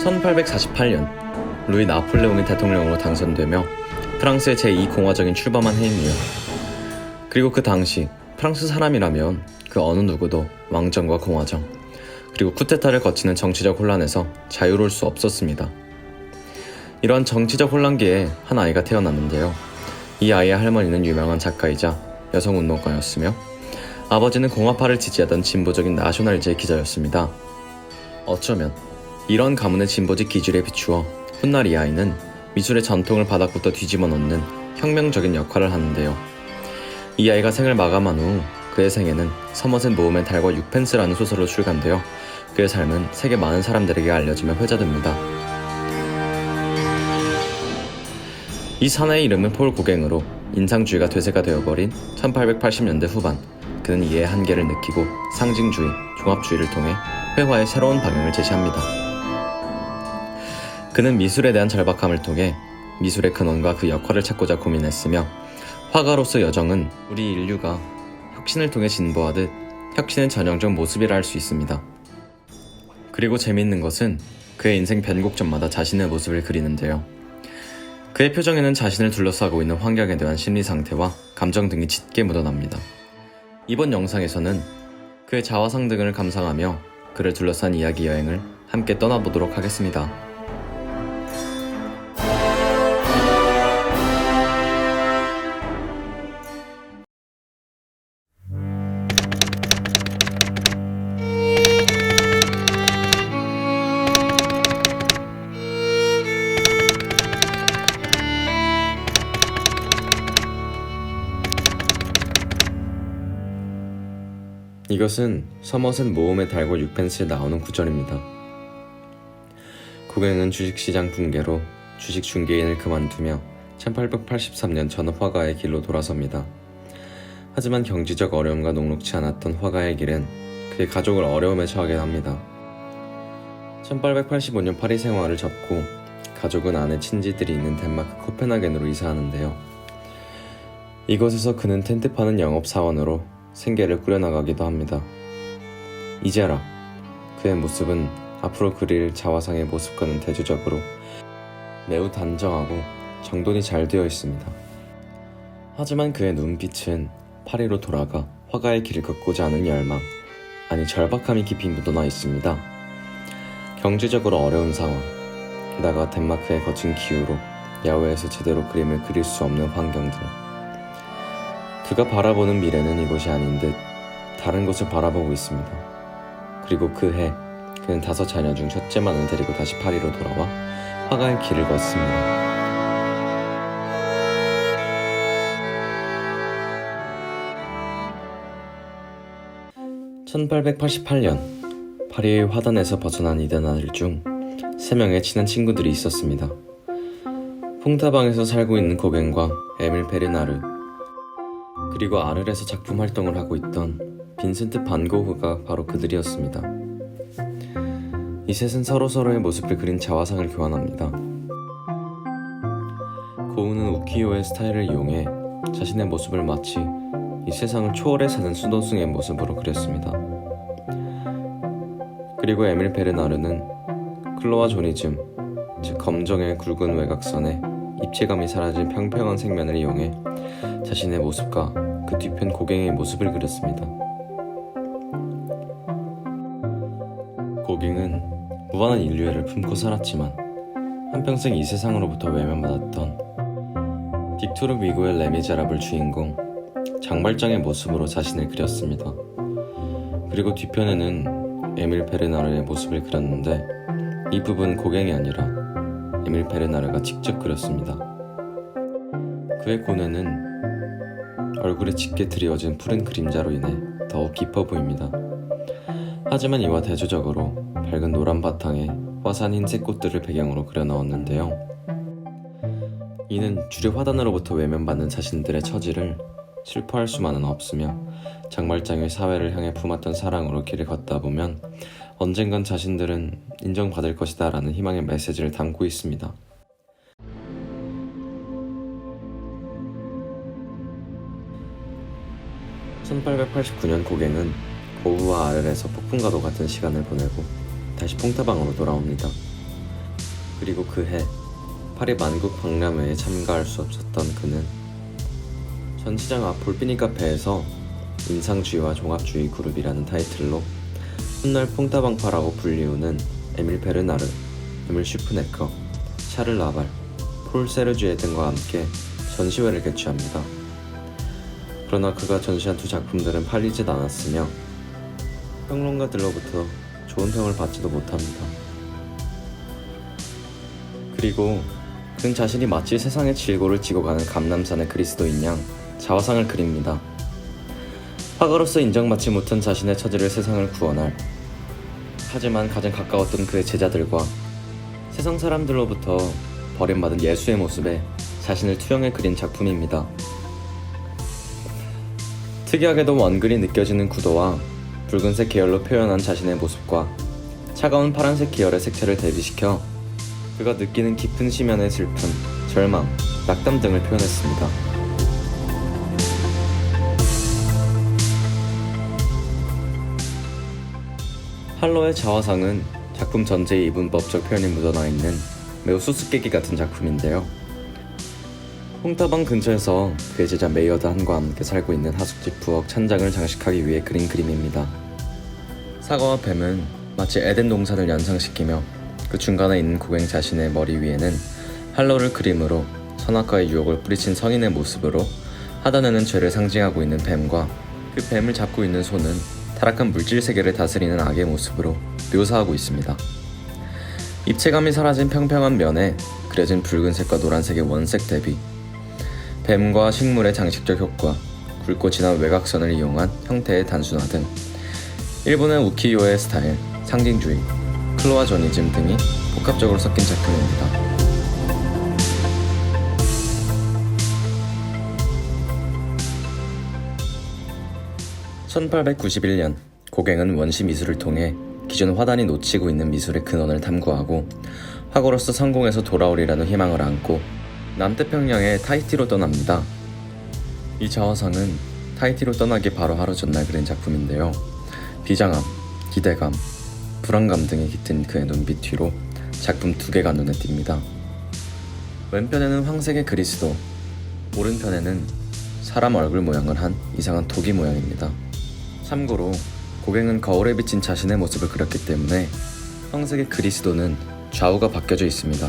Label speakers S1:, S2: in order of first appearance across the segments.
S1: 1848년 루이 나폴레옹이 대통령으로 당선되며 프랑스의 제2공화정이 출범한 해입니다. 그리고 그 당시 프랑스 사람이라면 그 어느 누구도 왕정과 공화정, 그리고 쿠데타를 거치는 정치적 혼란에서 자유로울 수 없었습니다. 이러한 정치적 혼란기에 한 아이가 태어났는데요. 이 아이의 할머니는 유명한 작가이자 여성운동가였으며 아버지는 공화파를 지지하던 진보적인 나셔널제 기자였습니다. 어쩌면 이런 가문의 진보적 기질에 비추어 훗날 이 아이는 미술의 전통을 바닥부터 뒤집어 놓는 혁명적인 역할을 하는데요. 이 아이가 생을 마감한 후 그의 생애는 서머셋 모험의 달과 6펜스라는 소설로 출간되어 그의 삶은 세계 많은 사람들에게 알려지며 회자됩니다. 이 사내의 이름은 폴 고갱으로 인상주의가 되새가 되어버린 1880년대 후반, 그는 이의 한계를 느끼고 상징주의, 종합주의를 통해 회화의 새로운 방향을 제시합니다. 그는 미술에 대한 절박함을 통해 미술의 근원과 그 역할을 찾고자 고민했으며 화가로서 여정은 우리 인류가 혁신을 통해 진보하듯 혁신의 전형적 모습이라 할 수 있습니다. 그리고 재미있는 것은 그의 인생 변곡점마다 자신의 모습을 그리는데요. 그의 표정에는 자신을 둘러싸고 있는 환경에 대한 심리 상태와 감정 등이 짙게 묻어납니다. 이번 영상에서는 그의 자화상 등을 감상하며 그를 둘러싼 이야기 여행을 함께 떠나보도록 하겠습니다. 이것은 서머셋 모험의 달과 6펜스에 나오는 구절입니다. 고갱은 주식시장 붕괴로 주식 중개인을 그만두며 1883년 전업 화가의 길로 돌아섭니다. 하지만 경제적 어려움과 녹록치 않았던 화가의 길은 그의 가족을 어려움에 처하게 합니다. 1885년 파리 생활을 접고 가족은 아내 친지들이 있는 덴마크 코펜하겐으로 이사하는데요. 이곳에서 그는 텐트 파는 영업사원으로 생계를 꾸려나가기도 합니다. 이제라, 그의 모습은 앞으로 그릴 자화상의 모습과는 대조적으로 매우 단정하고 정돈이 잘 되어 있습니다. 하지만 그의 눈빛은 파리로 돌아가 화가의 길을 걷고자 하는 열망, 아니 절박함이 깊이 묻어나 있습니다. 경제적으로 어려운 상황, 게다가 덴마크의 거친 기후로 야외에서 제대로 그림을 그릴 수 없는 환경 등 그가 바라보는 미래는 이곳이 아닌 듯 다른 곳을 바라보고 있습니다. 그리고 그 해 그는 5 자녀 중 첫째만을 데리고 다시 파리로 돌아와 화가의 길을 걷습니다. (1888년) 파리의 화단에서 벗어난 이데나들 중 3명의 친한 친구들이 있었습니다. 퐁타방에서 살고 있는 고갱과 에밀 베르나르, 그리고 아르에서 작품 활동을 하고 있던 빈센트 반 고흐가 바로 그들이었습니다. 이 셋은 서로서로의 모습을 그린 자화상을 교환합니다. 고흐는 우키요의 스타일을 이용해 자신의 모습을 마치 이 세상을 초월해 사는 수도승의 모습으로 그렸습니다. 그리고 에밀 베르나르는 클로아조니즘, 즉 검정의 굵은 외곽선에 입체감이 사라진 평평한 색면을 이용해 자신의 모습과 그 뒤편 고갱의 모습을 그렸습니다. 고갱은 무한한 인류애를 품고 살았지만 한평생 이 세상으로부터 외면받았던 빅토르 위고의 레미제라블 주인공 장발장의 모습으로 자신을 그렸습니다. 그리고 뒤편에는 에밀 베르나르의 모습을 그렸는데 이 부분은 고갱이 아니라 에밀 베르나르가 직접 그렸습니다. 그의 고뇌는 얼굴에 짙게 드리워진 푸른 그림자로 인해 더욱 깊어 보입니다. 하지만 이와 대조적으로 밝은 노란 바탕에 화사한 흰색 꽃들을 배경으로 그려 넣었는데요. 이는 주류 화단으로부터 외면받는 자신들의 처지를 슬퍼할 수만은 없으며 장발장의 사회를 향해 품었던 사랑으로 길을 걷다 보면 언젠간 자신들은 인정받을 것이다 라는 희망의 메시지를 담고 있습니다. (1889년) 고갱은 고흐와 아르에서 폭풍과도 같은 시간을 보내고 다시 퐁타방으로 돌아옵니다. 그리고 그해 파리 만국 박람회에 참가할 수 없었던 그는 전시장 앞 볼피니 카페에서 인상주의와 종합주의 그룹이라는 타이틀로 훗날 퐁따방파라고 불리우는 에밀 베르나르, 에밀 슈프네커, 샤를 라발, 폴 세르주에 등과 함께 전시회를 개최합니다. 그러나 그가 전시한 두 작품들은 팔리진 않았으며 평론가들로부터 좋은 평을 받지도 못합니다. 그리고 그는 자신이 마치 세상의 질고를 지고 가는 감람산의 그리스도인 양 자화상을 그립니다. 화가로서 인정받지 못한 자신의 처지를 세상을 구원할, 하지만 가장 가까웠던 그의 제자들과 세상 사람들로부터 버림받은 예수의 모습에 자신을 투영해 그린 작품입니다. 특이하게도 원근이 느껴지는 구도와 붉은색 계열로 표현한 자신의 모습과 차가운 파란색 계열의 색채를 대비시켜 그가 느끼는 깊은 심연의 슬픔, 절망, 낙담 등을 표현했습니다. 할로의 자화상은 작품 전체에 이분 법적 표현이 묻어나 있는 매우 수수께끼 같은 작품인데요. 퐁따방 근처에서 그의 제자 메이어드 한과 함께 살고 있는 하숙집 부엌 찬장을 장식하기 위해 그린 그림입니다. 사과와 뱀은 마치 에덴 동산을 연상시키며 그 중간에 있는 고갱 자신의 머리 위에는 할로를 그림으로 선악과의 유혹을 뿌리친 성인의 모습으로 하단에는 죄를 상징하고 있는 뱀과 그 뱀을 잡고 있는 손은 타락한 물질 세계를 다스리는 악의 모습으로 묘사하고 있습니다. 입체감이 사라진 평평한 면에 그려진 붉은색과 노란색의 원색 대비, 뱀과 식물의 장식적 효과, 굵고 진한 외곽선을 이용한 형태의 단순화 등 일본의 우키요의 스타일, 상징주의, 클로아조니즘 등이 복합적으로 섞인 작품입니다. 1891년 고갱은 원시 미술을 통해 기존 화단이 놓치고 있는 미술의 근원을 탐구하고 화가로서 성공해서 돌아오리라는 희망을 안고 남태평양의 타히티로 떠납니다. 이 자화상은 타히티로 떠나기 바로 하루 전날 그린 작품인데요. 비장함, 기대감, 불안감 등이 깃든 그의 눈빛 뒤로 작품 두 개가 눈에 띕니다. 왼편에는 황색의 그리스도, 오른편에는 사람 얼굴 모양을 한 이상한 토기 모양입니다. 참고로 고갱은 거울에 비친 자신의 모습을 그렸기 때문에 황색의 그리스도는 좌우가 바뀌어져 있습니다.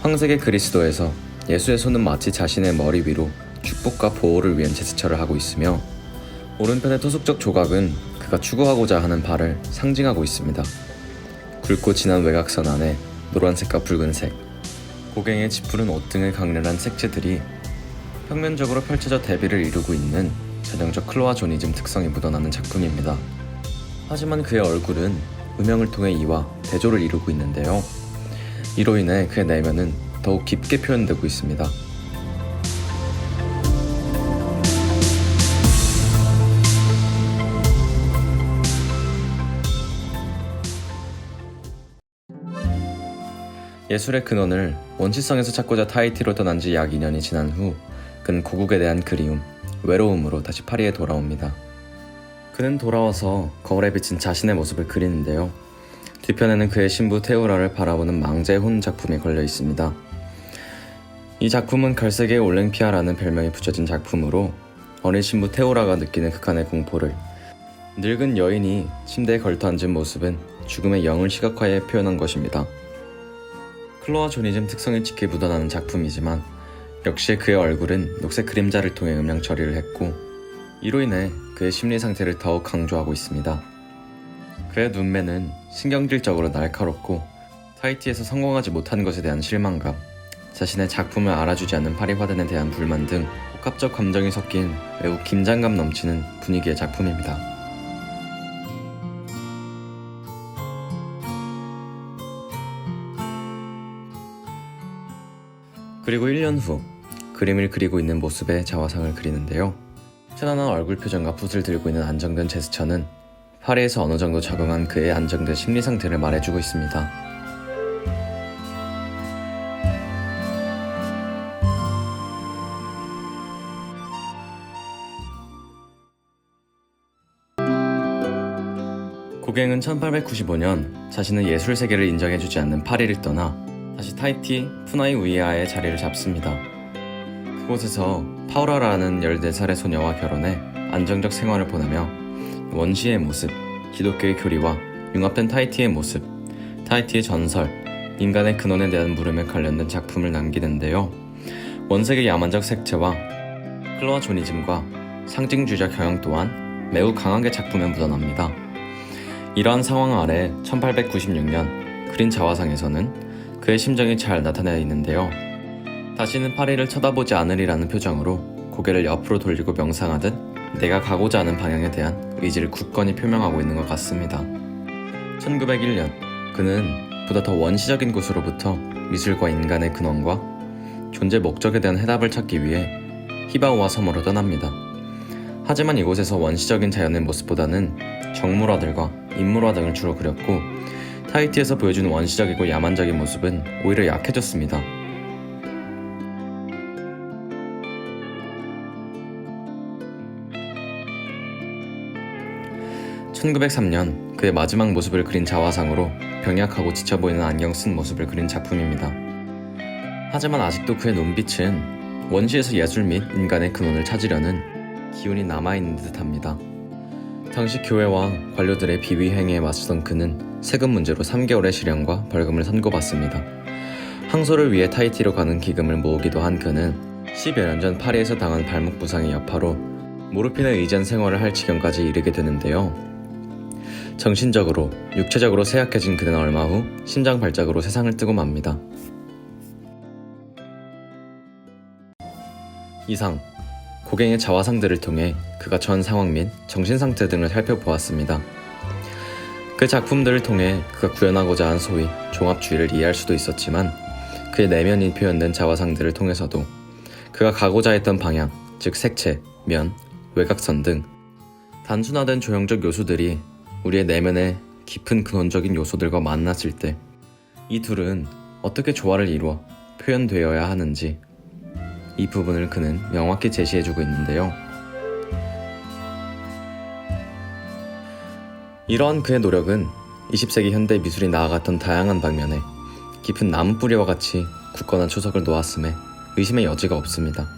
S1: 황색의 그리스도에서 예수의 손은 마치 자신의 머리 위로 축복과 보호를 위한 제스처를 하고 있으며, 오른편의 토속적 조각은 그가 추구하고자 하는 바를 상징하고 있습니다. 굵고 진한 외곽선 안에 노란색과 붉은색, 고갱의 짙푸른 옷 등을 강렬한 색채들이 평면적으로 펼쳐져 대비를 이루고 있는 전형적 클로아조니즘 특성이 묻어나는 작품입니다. 하지만 그의 얼굴은 음영을 통해 이와 대조를 이루고 있는데요. 이로 인해 그의 내면은 더욱 깊게 표현되고 있습니다. 예술의 근원을 원시성에서 찾고자 타히티로 떠난 지 약 2년이 지난 후 그는 고국에 대한 그리움, 외로움으로 다시 파리에 돌아옵니다. 그는 돌아와서 거울에 비친 자신의 모습을 그리는데요. 뒤편에는 그의 신부 테오라를 바라보는 망자의 혼 작품이 걸려 있습니다. 이 작품은 갈색의 올랭피아라는 별명이 붙여진 작품으로 어린 신부 테오라가 느끼는 극한의 공포를, 늙은 여인이 침대에 걸터앉은 모습은 죽음의 영을 시각화해 표현한 것입니다. 클로아조니즘 특성이 짙게 묻어나는 작품이지만 역시 그의 얼굴은 녹색 그림자를 통해 음영 처리를 했고, 이로 인해 그의 심리 상태를 더욱 강조하고 있습니다. 그의 눈매는 신경질적으로 날카롭고 타히티에서 성공하지 못한 것에 대한 실망감, 자신의 작품을 알아주지 않는 파리 화단에 대한 불만 등 복합적 감정이 섞인 매우 긴장감 넘치는 분위기의 작품입니다. 그리고 1년 후 그림을 그리고 있는 모습의 자화상을 그리는데요. 편안한 얼굴 표정과 붓을 들고 있는 안정된 제스처는 파리에서 어느 정도 적응한 그의 안정된 심리 상태를 말해주고 있습니다. 고갱은 1895년 자신의 예술 세계를 인정해주지 않는 파리를 떠나 다시 타히티 푸나이 우이아의 자리를 잡습니다. 그곳에서 파우라라는 14살의 소녀와 결혼해 안정적 생활을 보내며 원시의 모습, 기독교의 교리와 융합된 타히티의 모습, 타히티의 전설, 인간의 근원에 대한 물음에 관련된 작품을 남기는데요. 원색의 야만적 색채와 클로아조니즘과 상징주의적 경향 또한 매우 강하게 작품에 묻어납니다. 이러한 상황 아래 1896년 그린 자화상에서는 그의 심정이 잘 나타나 있는데요. 다시는 파리를 쳐다보지 않으리라는 표정으로 고개를 옆으로 돌리고 명상하듯 내가 가고자 하는 방향에 대한 의지를 굳건히 표명하고 있는 것 같습니다. 1901년 그는 보다 더 원시적인 곳으로부터 미술과 인간의 근원과 존재 목적에 대한 해답을 찾기 위해 히바오아 섬으로 떠납니다. 하지만 이곳에서 원시적인 자연의 모습보다는 정물화들과 인물화 등을 주로 그렸고 타히티에서 보여주는 원시적이고 야만적인 모습은 오히려 약해졌습니다. (1903년) 그의 마지막 모습을 그린 자화상으로 병약하고 지쳐 보이는 안경 쓴 모습을 그린 작품입니다. 하지만 아직도 그의 눈빛은 원시에서 예술 및 인간의 근원을 찾으려는 기운이 남아있는 듯합니다. 당시 교회와 관료들의 비위 행위에 맞서던 그는 세금 문제로 3개월의 실형과 벌금을 선고받습니다. 항소를 위해 타히티로 가는 기금을 모으기도 한 그는 10여 년 전 파리에서 당한 발목 부상의 여파로 모르핀에 의지한 생활을 할 지경까지 이르게 되는데요. 정신적으로, 육체적으로 쇠약해진 그는 얼마 후 심장 발작으로 세상을 뜨고 맙니다. 이상, 고갱의 자화상들을 통해 그가 처한 상황 및 정신상태 등을 살펴보았습니다. 그 작품들을 통해 그가 구현하고자 한 소위 종합주의를 이해할 수도 있었지만 그의 내면이 표현된 자화상들을 통해서도 그가 가고자 했던 방향, 즉 색채, 면, 외곽선 등 단순화된 조형적 요소들이 우리의 내면의 깊은 근원적인 요소들과 만났을 때 이 둘은 어떻게 조화를 이루어 표현되어야 하는지 이 부분을 그는 명확히 제시해주고 있는데요. 이러한 그의 노력은 20세기 현대 미술이 나아갔던 다양한 방면에 깊은 나무 뿌리와 같이 굳건한 초석을 놓았음에 의심의 여지가 없습니다.